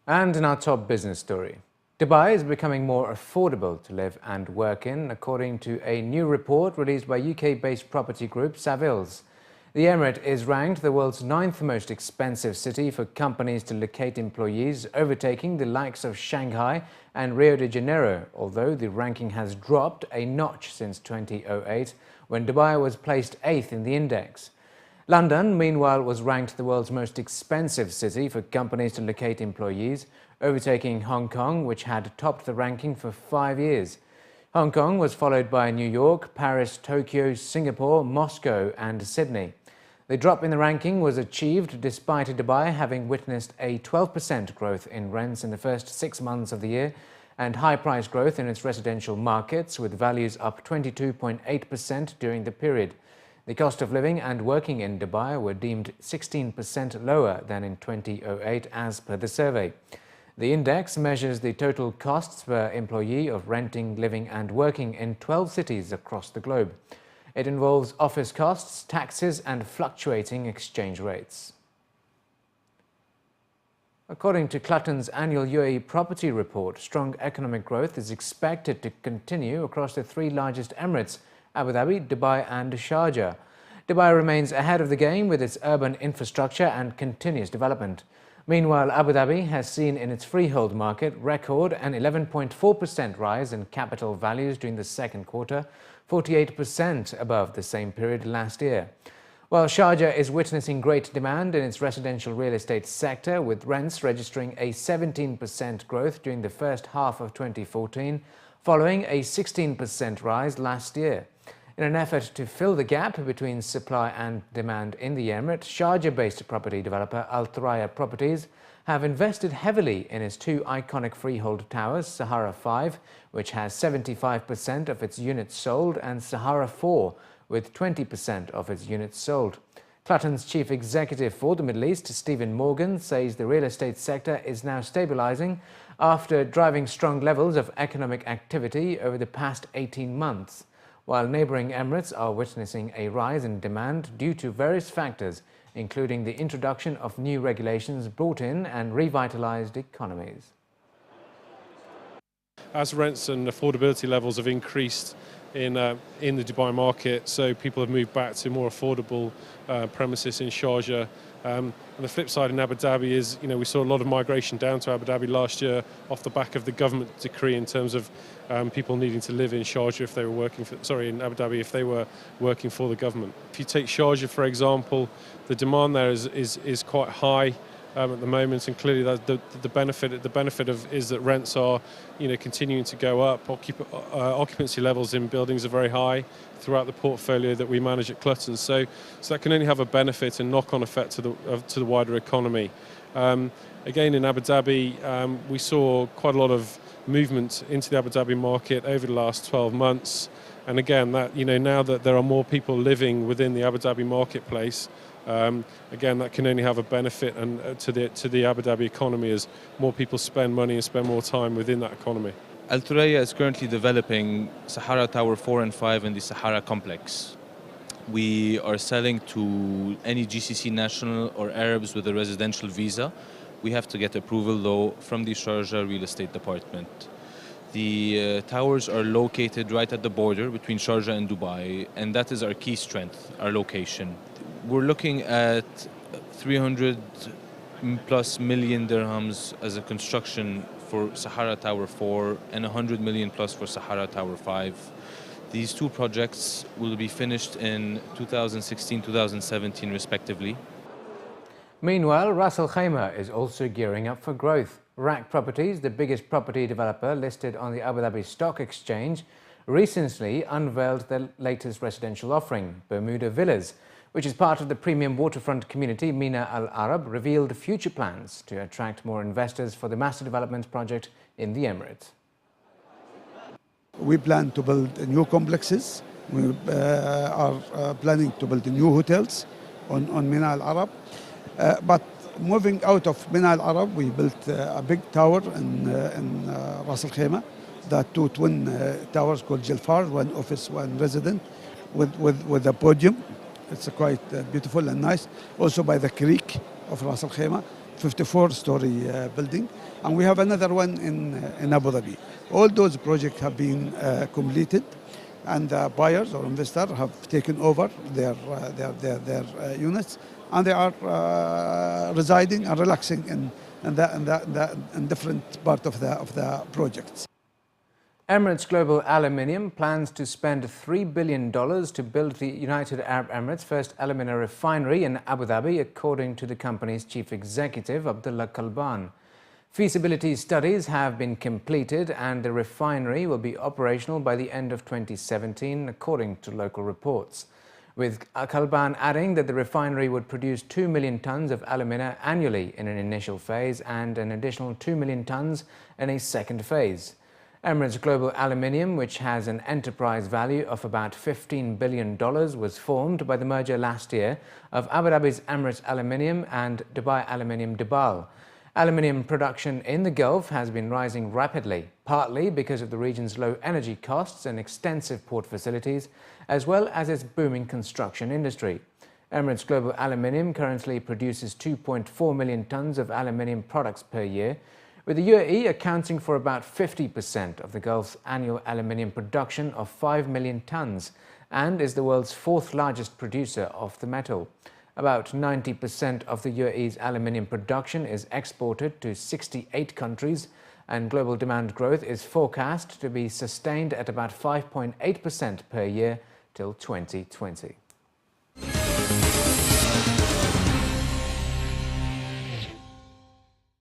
And in our top business story, Dubai is becoming more affordable to live and work in, according to a new report released by UK-based property group Savills. The Emirate is ranked the world's 9th most expensive city for companies to locate employees, overtaking the likes of Shanghai and Rio de Janeiro, although the ranking has dropped a notch since 2008, when Dubai was placed 8th in the index. London, meanwhile, was ranked the world's most expensive city for companies to locate employees, overtaking Hong Kong, which had topped the ranking for 5 years. Hong Kong was followed by New York, Paris, Tokyo, Singapore, Moscow and Sydney. The drop in the ranking was achieved despite Dubai having witnessed a 12% growth in rents in the first 6 months of the year and high price growth in its residential markets, with values up 22.8% during the period. The cost of living and working in Dubai were deemed 16% lower than in 2008 as per the survey. The index measures the total costs per employee of renting, living and working in 12 cities across the globe. It involves office costs, taxes and fluctuating exchange rates. According to Clutton's annual UAE property report, strong economic growth is expected to continue across the 3 largest emirates, Abu Dhabi, Dubai and Sharjah. Dubai remains ahead of the game with its urban infrastructure and continuous development. Meanwhile, Abu Dhabi has seen in its freehold market record an 11.4% rise in capital values during the second quarter, 48% above the same period last year. While Sharjah is witnessing great demand in its residential real estate sector, with rents registering a 17% growth during the first half of 2014, following a 16% rise last year. In an effort to fill the gap between supply and demand in the Emirate, Sharjah-based property developer Al Thuraya Properties have invested heavily in its 2 iconic freehold towers, Sahara 5, which has 75% of its units sold, and Sahara 4, with 20% of its units sold. Clutton's chief executive for the Middle East, Stephen Morgan, says the real estate sector is now stabilizing after driving strong levels of economic activity over the past 18 months, while neighboring emirates are witnessing a rise in demand due to various factors, including the introduction of new regulations brought in and revitalized economies. As rents and affordability levels have increased in the Dubai market, so people have moved back to more affordable premises in Sharjah. And the flip side in Abu Dhabi is, we saw a lot of migration down to Abu Dhabi last year off the back of the government decree in terms of people needing to live in Sharjah if they were working for, in Abu Dhabi if they were working for the government. If you take Sharjah, for example, the demand there is quite high at the moment, and clearly the benefit is that rents are continuing to go up. Occupancy levels in buildings are very high throughout the portfolio that we manage at Clutton, so that can only have a benefit and knock-on effect to the wider economy. Again, in Abu Dhabi, we saw quite a lot of movement into the Abu Dhabi market over the last 12 months, and again, that now that there are more people living within the Abu Dhabi marketplace, again, that can only have a benefit to the Abu Dhabi economy as more people spend money and spend more time within that economy. Al Thuraya is currently developing Sahara Tower 4 and 5 in the Sahara complex. We are selling to any GCC national or Arabs with a residential visa. We have to get approval, though, from the Sharjah Real Estate Department. The towers are located right at the border between Sharjah and Dubai, and that is our key strength, our location. We're looking at 300+ million dirhams as a construction for Sahara Tower 4 and 100 million plus for Sahara Tower 5. These 2 projects will be finished in 2016-2017 respectively. Meanwhile, Ras Al Khaimah is also gearing up for growth. RAK Properties, the biggest property developer listed on the Abu Dhabi Stock Exchange, recently unveiled their latest residential offering, Bermuda Villas, which is part of the premium waterfront community Mina Al Arab, revealed future plans to attract more investors for the master development project in the Emirates. We plan to build new complexes. We are planning to build new hotels on Mina Al Arab. But moving out of Mina Al Arab, we built a big tower in Ras Al Khaimah. The 2 twin towers called Jalfar, 1 office, 1 resident, with a podium. It's quite beautiful and nice. Also by the creek of Ras Al Khaimah, 54-story building, and we have another one in Abu Dhabi. All those projects have been completed, and buyers or investors have taken over their units, and they are residing and relaxing in different part of the projects. Emirates Global Aluminium plans to spend $3 billion to build the United Arab Emirates' first alumina refinery in Abu Dhabi, according to the company's chief executive, Abdullah Kalban. Feasibility studies have been completed and the refinery will be operational by the end of 2017, according to local reports. With Kalban adding that the refinery would produce 2 million tons of alumina annually in an initial phase and an additional 2 million tons in a second phase. Emirates Global Aluminium, which has an enterprise value of about $15 billion, was formed by the merger last year of Abu Dhabi's Emirates Aluminium and Dubai Aluminium Dubai. Aluminium production in the Gulf has been rising rapidly, partly because of the region's low energy costs and extensive port facilities, as well as its booming construction industry. Emirates Global Aluminium currently produces 2.4 million tons of aluminium products per year, with the UAE accounting for about 50% of the Gulf's annual aluminium production of 5 million tons and is the world's fourth largest producer of the metal. About 90% of the UAE's aluminium production is exported to 68 countries, and global demand growth is forecast to be sustained at about 5.8% per year till 2020.